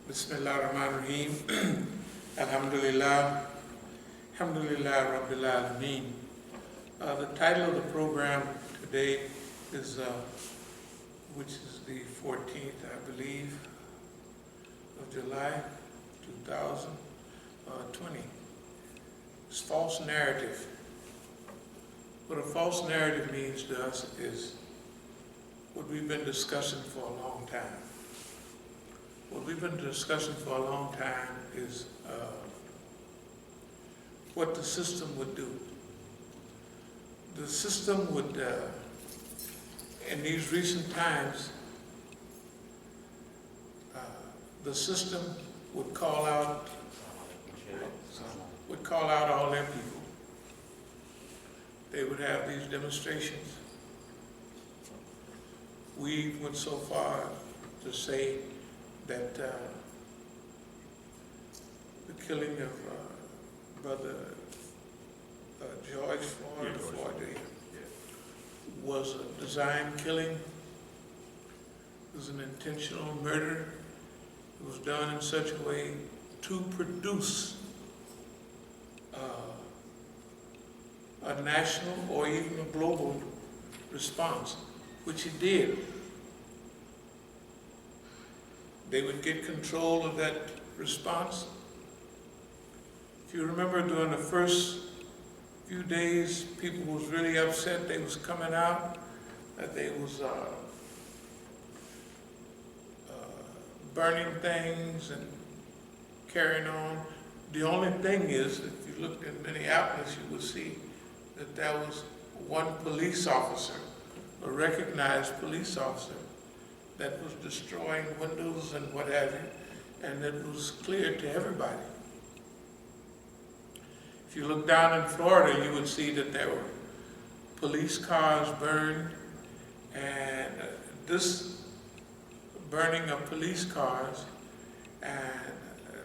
Bismillahirrahmanirrahim. Alhamdulillah. Alhamdulillah Rabbil Alameen. The title of the program today is, which is the 14th, I believe, of July 2020. It's false narrative. What a false narrative means to us is what we've been discussing for a long time. What we've been discussing for a long time is what the system would do. The system would, in these recent times, the system would call out all their people. They would have these demonstrations. We went so far to say that the killing of Brother George Floyd was a designed killing. It was an intentional murder. It was done in such a way to produce a national or even a global response, which it did. They would get control of that response. If you remember, during the first few days, people was really upset. They was coming out, that they was burning things and carrying on. The only thing is, if you looked in Minneapolis, you would see that there was one police officer, a recognized police officer, that was destroying windows and what have you, and it was clear to everybody. If you look down in Florida, you would see that there were police cars burned, and this burning of police cars and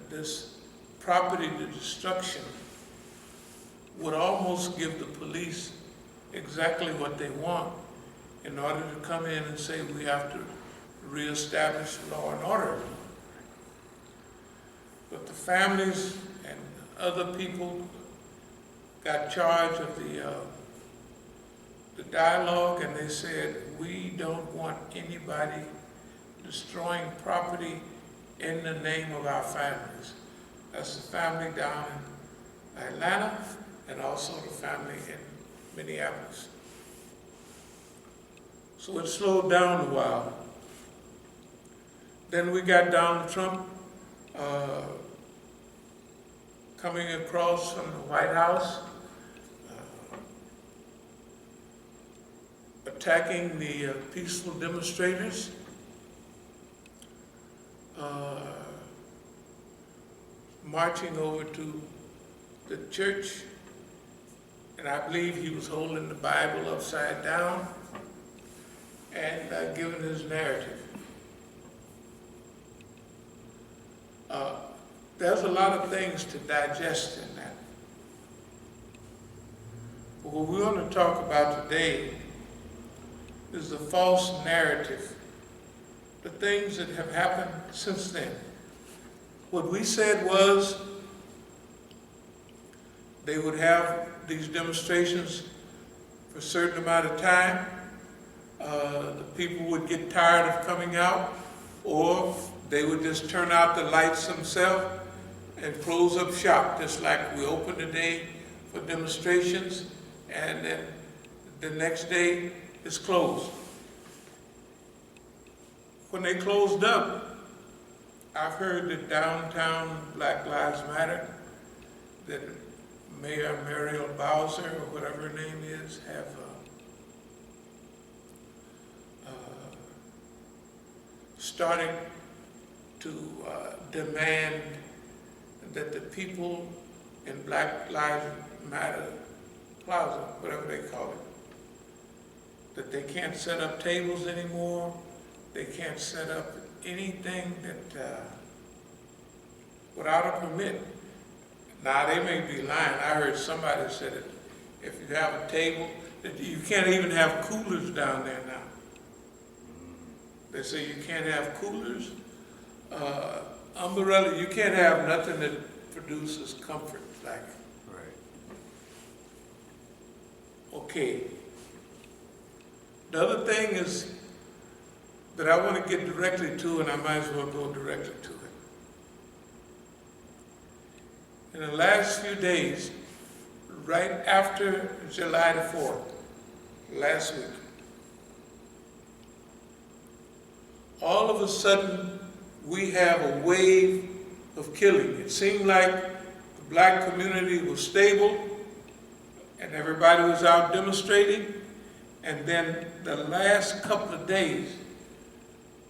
this property destruction would almost give the police exactly what they want in order to come in and say we have to reestablish law and order. But the families and other people got charge of the dialogue, and they said, we don't want anybody destroying property in the name of our families. That's the family down in Atlanta and also the family in Minneapolis. So it slowed down a while. Then we got Donald Trump coming across from the White House, attacking the peaceful demonstrators, marching over to the church, and I believe he was holding the Bible upside down and giving his narrative. There's a lot of things to digest in that. But what we want to talk about today is the false narrative, the things that have happened since then. What we said was they would have these demonstrations for a certain amount of time. The people would get tired of coming out, or they would just turn out the lights themselves and close up shop, just like we opened the day for demonstrations, and then the next day it's closed. When they closed up, I've heard that downtown Black Lives Matter, that Mayor Muriel Bowser, or whatever her name is, have started to demand that the people in Black Lives Matter Plaza, whatever they call it, that they can't set up tables anymore, they can't set up anything that without a permit. Now they may be lying. I heard somebody said that if you have a table, that you can't even have coolers down there now. They say you can't have coolers. umbrella, you can't have nothing that produces comfort like it. Right. Okay. The other thing is that I want to get directly to, and I might as well go directly to it. In the last few days, right after July the 4th, last week, all of a sudden we have a wave of killing. It seemed like the black community was stable and everybody was out demonstrating, and then the last couple of days,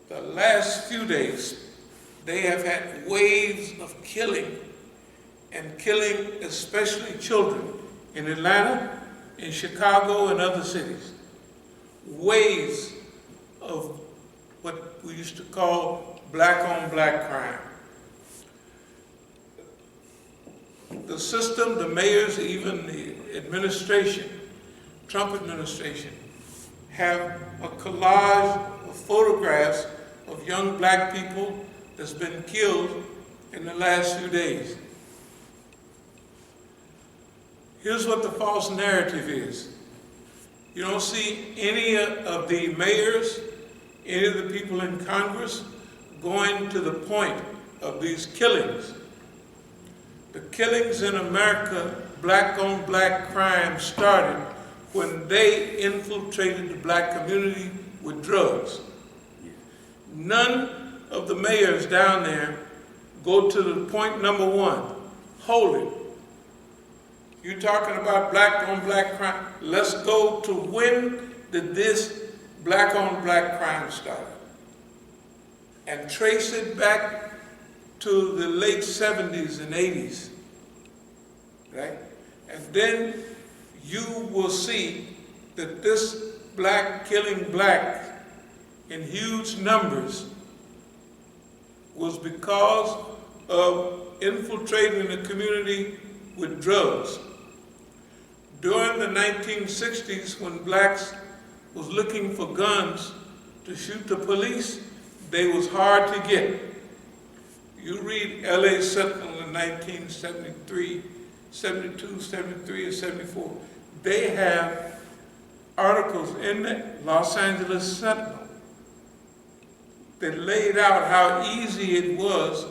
the last few days, they have had waves of killing, and killing especially children in Atlanta, in Chicago, and other cities. Waves of what we used to call black-on-black crime. The system, the mayors, even the administration, Trump administration, have a collage of photographs of young black people that's been killed in the last few days. Here's what the false narrative is. You don't see any of the mayors, any of the people in Congress going to the point of these killings. The killings in America, black-on-black crime, started when they infiltrated the black community with drugs. None of the mayors down there go to the point number one, hold it. You're talking about black-on-black crime. Let's go to when did this black-on-black crime start? And trace it back to the late 70s and 80s, right? And then you will see that this black killing black in huge numbers was because of infiltrating the community with drugs. During the 1960s, when blacks was looking for guns to shoot the police, they was hard to get. You read LA Sentinel in 1973, 72, 73, and 74. They have articles in the Los Angeles Sentinel that laid out how easy it was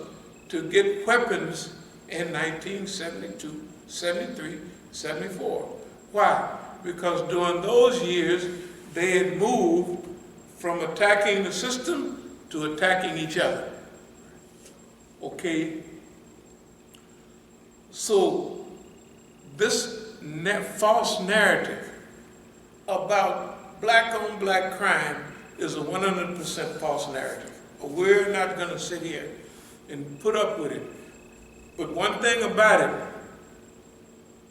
to get weapons in 1972, 73, 74. Why? Because during those years, they had moved from attacking the system to attacking each other. Okay? So, this false narrative about black-on-black crime is a 100% false narrative. We're not going to sit here and put up with it. But one thing about it,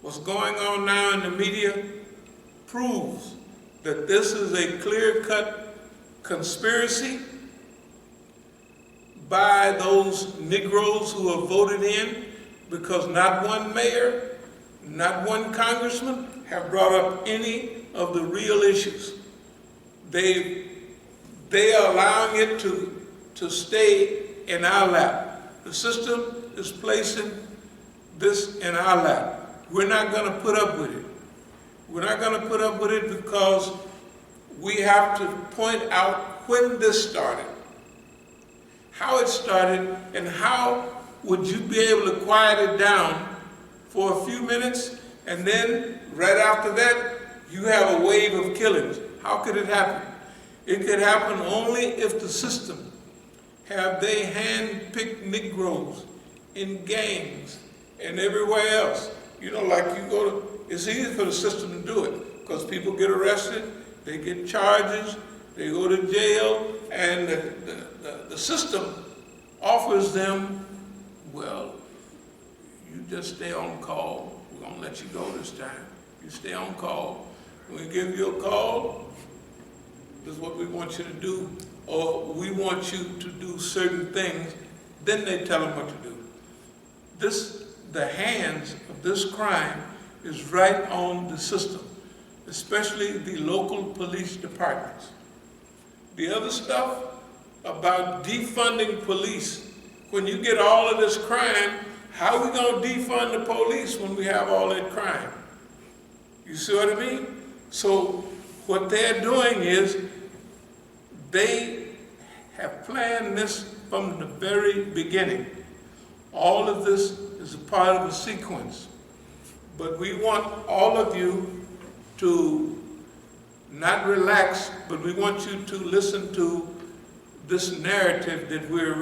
what's going on now in the media proves that this is a clear-cut conspiracy by those Negroes who have voted in, because not one mayor, not one congressman have brought up any of the real issues. They are allowing it to stay in our lap. The system is placing this in our lap. We're not going to put up with it. We're not going to put up with it because we have to point out when this started, how it started, and how would you be able to quiet it down for a few minutes, and then right after that, you have a wave of killings. How could it happen? It could happen only if the system have they hand-picked Negroes in gangs and everywhere else. You know, like you go to, it's easy for the system to do it because people get arrested, they get charges, they go to jail, and the system offers them, well, you just stay on call. We're gonna let you go this time. You stay on call. When we give you a call, this is what we want you to do, or we want you to do certain things, then they tell them what to do. The hands of this crime is right on the system, especially the local police departments. The other stuff about defunding police when you get all of this crime, how are we going to defund the police when we have all that crime? You see what I mean? So what they're doing is they have planned this from the very beginning. All of this is a part of a sequence. But we want all of you to not relax, but we want you to listen to this narrative that we're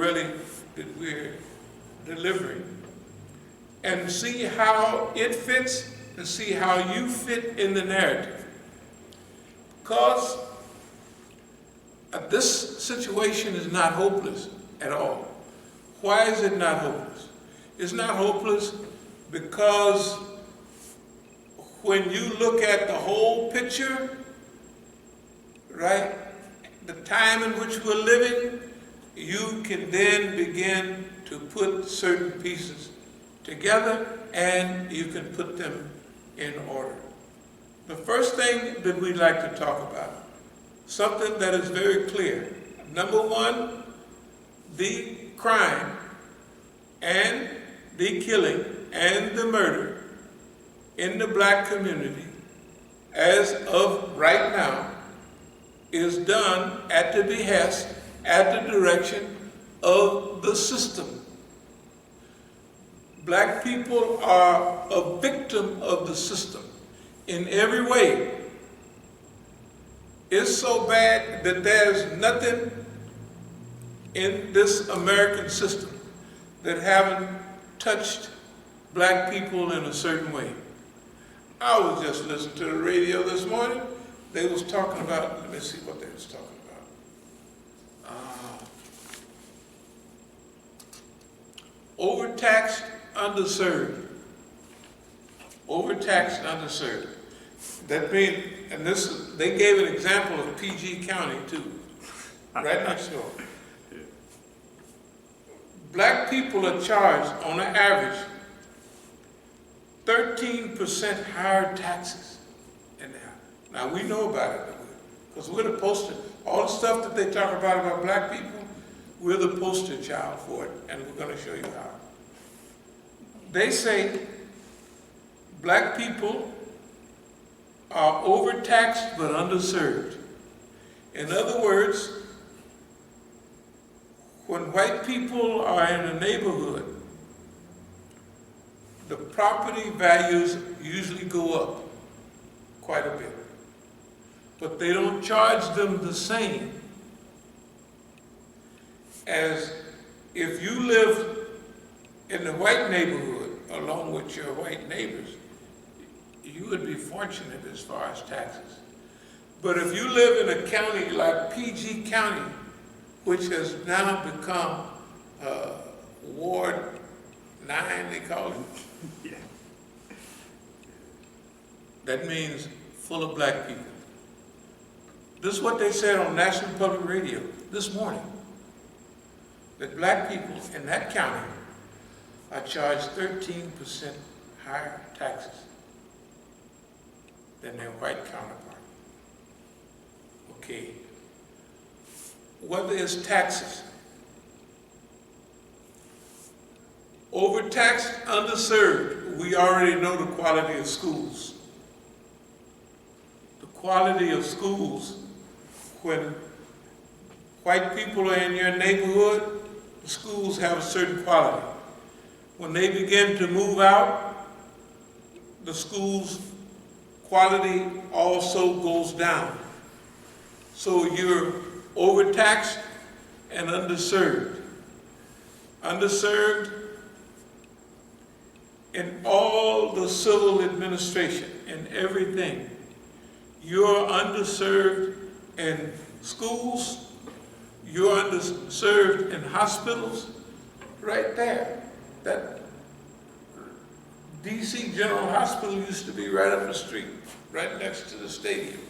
delivering, and see how it fits and see how you fit in the narrative. Because this situation is not hopeless at all. Why is it not hopeless? It's not hopeless because when you look at the whole picture, right, the time in which we're living, you can then begin to put certain pieces together and you can put them in order. The first thing that we'd like to talk about, something that is very clear. Number one, the crime and the killing and the murder in the black community as of right now is done at the behest, at the direction of the system. Black people are a victim of the system in every way. It's so bad that there's nothing in this American system that haven't touched black people in a certain way. I was just listening to the radio this morning. They was talking about, let me see what they was talking about. Overtaxed underserved. Overtaxed underserved. That means, and they gave an example of PG County too, right next door. Black people are charged on an average 13% higher taxes in there. Now we know about it because we're the poster. All the stuff that they talk about black people, we're the poster child for it, and we're going to show you how. They say black people are overtaxed but underserved. In other words, when white people are in a neighborhood, the property values usually go up quite a bit, but they don't charge them the same as if you live in the white neighborhood along with your white neighbors. You would be fortunate as far as taxes. But if you live in a county like PG County, which has now become Ward 9, they call it. Yeah. That means full of black people. This is what they said on National Public Radio this morning, that black people in that county are charged 13% higher taxes than their white counterpart. Okay. Whether it's taxes, overtaxed, underserved, we already know the quality of schools. The quality of schools, when white people are in your neighborhood, the schools have a certain quality. When they begin to move out, the school's quality also goes down. So you're overtaxed and underserved. Underserved in all the civil administration, in everything. You're underserved in schools, you're underserved in hospitals, right there. That DC General Hospital used to be right up the street, right next to the stadium.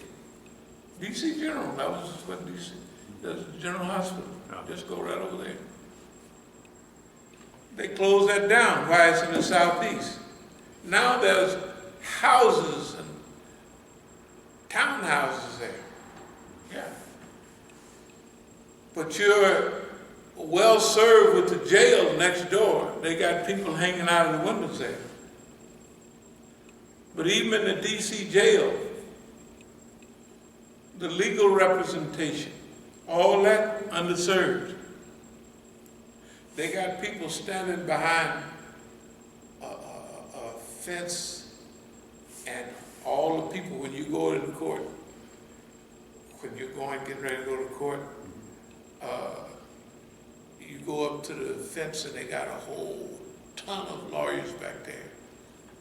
DC General, that was what DC, that's General Hospital. Just go right over there. They closed that down. Why? It's in the southeast. Now there's houses and townhouses there. Yeah. But you're well served with the jail next door. They got people hanging out of the windows there. But even in the DC jail, the legal representation, all that underserved. They got people standing behind a fence, and all the people, when you go to the court, when you're getting ready to go to court, you go up to the fence and they got a whole ton of lawyers back there,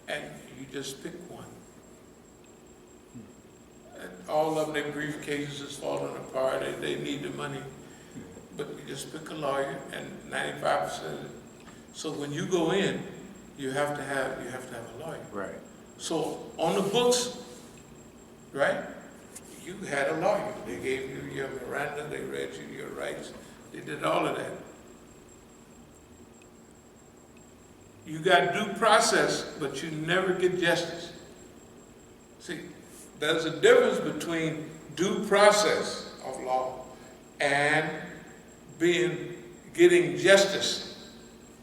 and you just pick one. And all of them, their briefcases is falling apart, they need the money, but you just pick a lawyer, and 95%. So when you go in, you have to have a lawyer. Right. So on the books, right? You had a lawyer. They gave you your Miranda, they read you your rights, they did all of that. You got due process, but you never get justice. See, there's a difference between due process of law and getting justice.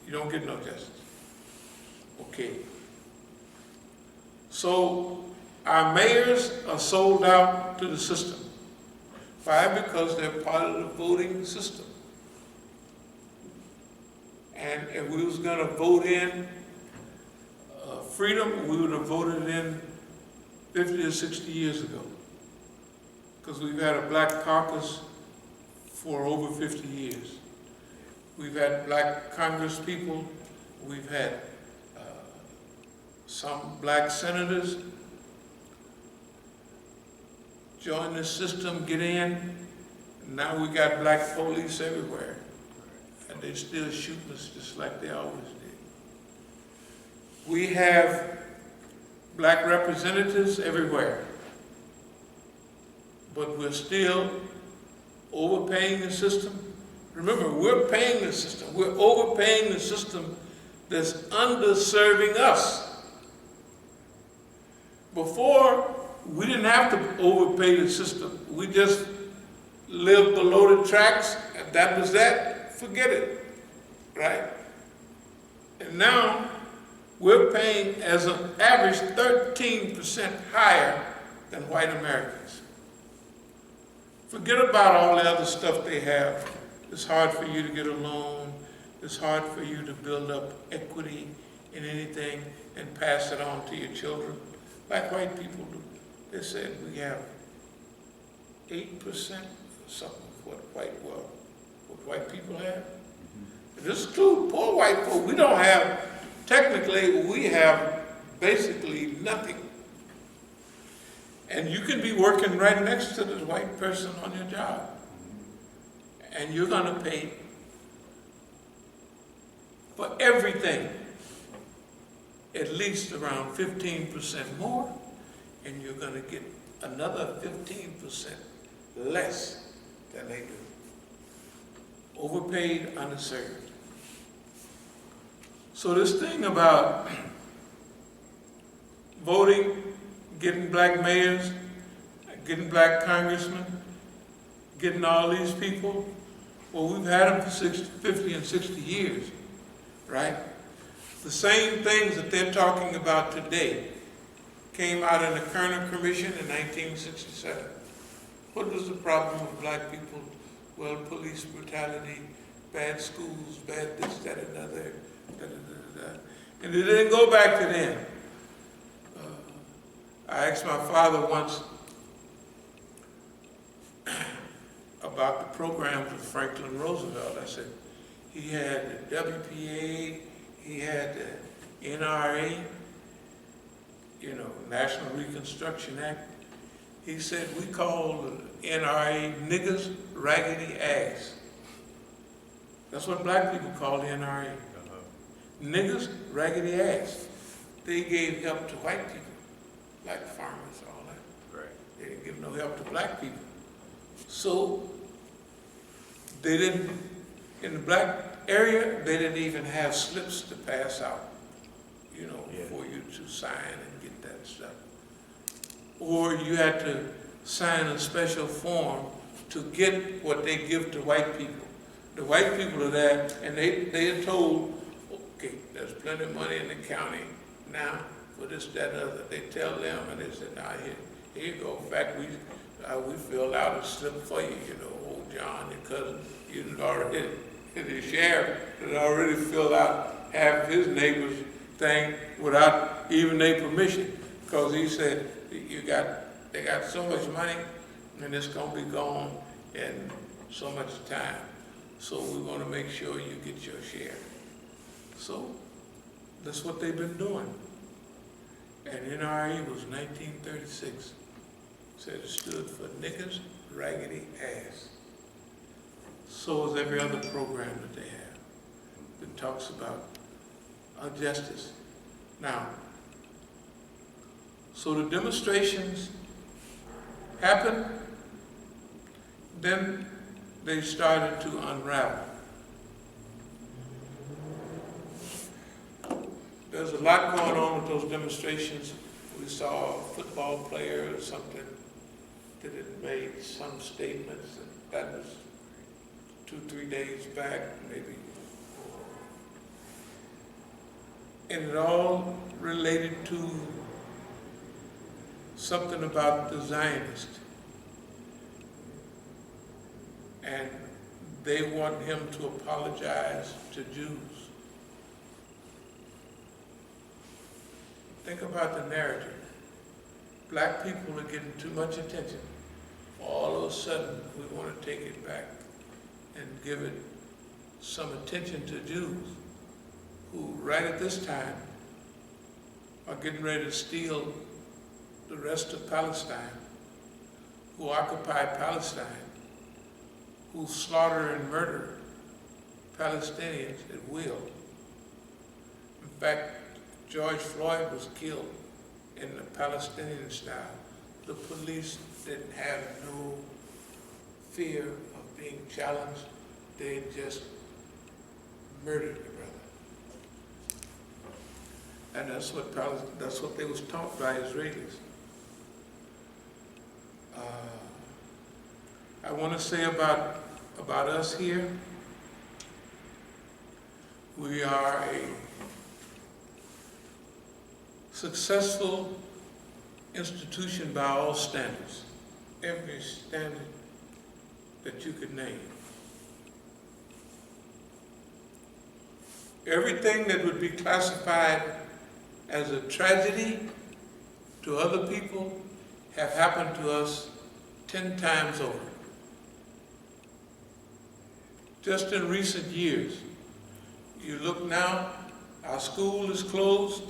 You don't get no justice. Okay. So our mayors are sold out to the system. Why? Because they're part of the voting system. And if we was going to vote in freedom, we would have voted in 50 or 60 years ago. Because we've had a black caucus for over 50 years. We've had black Congress people. We've had some black senators join the system, get in. Now we got black police everywhere. And they're still shooting us just like they always did. We have black representatives everywhere. But we're still overpaying the system. Remember, we're paying the system. We're overpaying the system that's underserving us. Before, we didn't have to overpay the system. We just lived below the tracks, and that was that. Forget it, right? And now, we're paying as an average 13% higher than white Americans. Forget about all the other stuff they have. It's hard for you to get a loan. It's hard for you to build up equity in anything and pass it on to your children, like white people do. They said we have 8% or something of what white people have. This is true, poor white folk, we don't have, technically, we have basically nothing. And you can be working right next to the white person on your job. And you're gonna pay for everything at least around 15% more, and you're gonna get another 15% less than they do. Overpaid, underserved. So this thing about voting, getting black mayors, getting black congressmen, getting all these people, well, we've had them for 50 and 60 years, right? The same things that they're talking about today came out in the Kerner Commission in 1967. What was the problem with black people? Well, police brutality, bad schools, bad this, that, and other, da, da, da, da. And it didn't go back to then. I asked my father once about the programs of Franklin Roosevelt. I said, he had the WPA, he had the NRA, you know, National Reconstruction Act. He said, we call the NRA niggers raggedy ass. That's what black people call the NRA. Niggers raggedy ass. They gave help to white people, like farmers, all that. Right. They didn't give no help to black people. So they didn't, in the black area, they didn't even have slips to pass out, you know, for you to sign and get that stuff. Or you had to sign a special form to get what they give to white people. The white people are there, and they are told, okay, there's plenty of money in the county now for this, that, and other. They tell them, and they say, now here you go. In fact, we filled out a slip for you, you know, old John, your cousin, you'd already, the sheriff had already filled out half his neighbor's thing without even their permission, because he said, they got so much money, and it's gonna be gone in so much time. So we want to make sure you get your share. So that's what they've been doing. And NRA was 1936. Said it stood for Niggas Raggedy Ass. So is every other program that they have that talks about justice. Now, so the demonstrations happened, then they started to unravel. There's a lot going on with those demonstrations. We saw a football player or something that had made some statements, and that was 2-3 days back, maybe. And it all related to something about the Zionists. And they want him to apologize to Jews. Think about the narrative. Black people are getting too much attention. All of a sudden, we want to take it back and give it some attention to Jews who, right at this time, are getting ready to steal the rest of Palestine, who occupy Palestine, who slaughter and murder Palestinians at will. In fact, George Floyd was killed in the Palestinian style. The police didn't have no fear of being challenged. They just murdered the brother. And that's what they was taught by Israelis. I want to say about us here, we are a successful institution by all standards, every standard that you could name. Everything that would be classified as a tragedy to other people have happened to us 10 times over. Just in recent years, you look now, our school is closed,